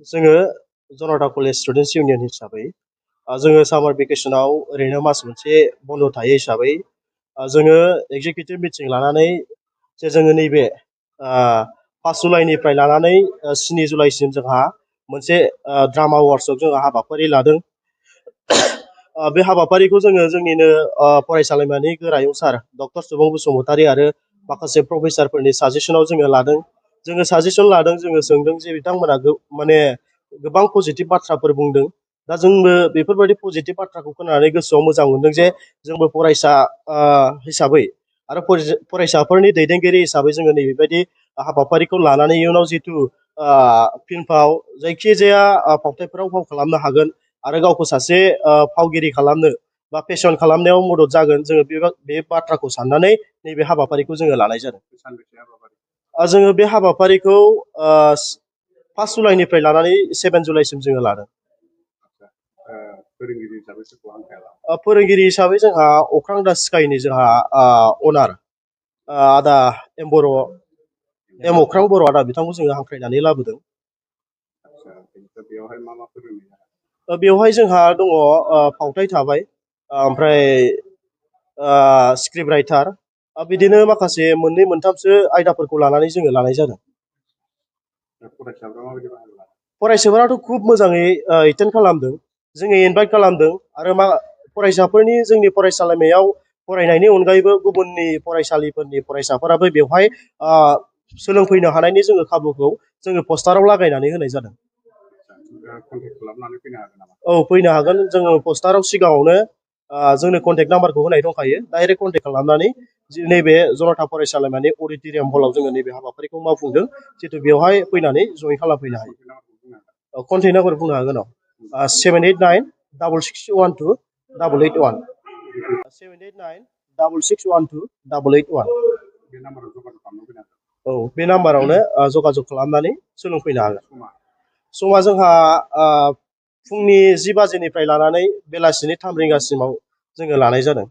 जोङो जनता college students union हिसाबै जोङो सामार भेकेसनाव ओरैनो मास मोनसे बन्द' थायो हिसाबै जोङो एगजिकिउटिभ मिटिं लानानै जे जोङो नैबे 5 जुलाइनिफ्राय लानानै 7 जुलाइसिम जोंहा मोनसे ड्रामा वार्कशप जोंहा हाबाफारि लादों। बे हाबाफारिखौ जोङो जोंनिनो फरायसालिमानि गोरायुं सार डक्टर सुबुं बसुमतारी आरो माखासे प्रफेसारफोरनि साजेसनाव जोङो लादों। जोङो साजेसन लादों, जोङो सोंदों जे बिथांमोना माने गोबां पजिटिभ बाथ्राफोर बुंदों। दा जोंबो बेफोरबायदि पजिटिभ बाथ्राखौ खोनानानै गोसोआव मोजां मोनदों जे जोंबो फरायसा हिसाबै आरो फरायसाफोरनि दैदेनगिरि हिसाबै जोङो नैबेबायदि हाबाफारिखौ लानानै इयुनाव जितु फिल्मफाव जायखिजाया फावथायफोराव फाव खालामनो हागोन आरो गावखौ सासे फावगिरि खालामनो बा फेशन खालामनायाव मदद जागोन, जोङो बे बाथ्राखौ साननानै नैबे हाबाफारिखौ जोङो लानाय जादों। जोङो बे हाबाफारिखौ 5 जुलाइनिफ्राय लानानै 7 जुलाइसिम जोङो लादों। फोरोंगिरि हिसाबै जोंहा अख्रां दा स्काइनि जोंहा अनार आदा अख्रां बर' आदा बिथांखौ जोङो हांख्रायनानै लाबोदों। बेवहाय जोंहा दङ फावथाय थाबाय, ओमफ्राय स्क्रिप्ट राइटार, बिदिनो माखासे मोननै मोनथामसो आयदाफोरखौ लानानै जोङो लानाय जादों। फरायसाफोराथ' खुब मोजाङै एटेन्ड खालामदों। जोङो इनभाइट खालामदों आरो फरायसाफोरनि जोंनि फरायसालिमायाव फरायनायनि अनगायैबो गुबुननि फरायसालिफोरनि फरायसाफोराबो बेवहाय सोलोंफैनो हानायनि जोङो खाबुखौ जोङो पस्टाराव लागायनानै होनाय जादों। औ, फैनो हागोन। जोङो पस्टाराव सिगाङावनो जोंनो कन्टेक्ट नाम्बारखौ होनाय दंखायो। डाइरेक्ट कन्टेक्ट खालामनानै नैबे जनता फरायसालिमानि अडिट'रियाम हलाव जोङो नैबे हाबाफारिखौ मावफुंदों, जितु बेवहाय फैनानै जइन खालामफैनो हायो। कन्टेक्ट नाम्बार बुंनो हागोन। 789-6612-881 789-6612-881। औ, बे नाम्बारावनो जगाजग खालामनानै सोलोंफैनो हागोन। समा जोंहा फुंनि 10 बाजिनिफ्राय लानानै बेलासिनि 3 रिंगासिमाव जोङो लानाय जादों।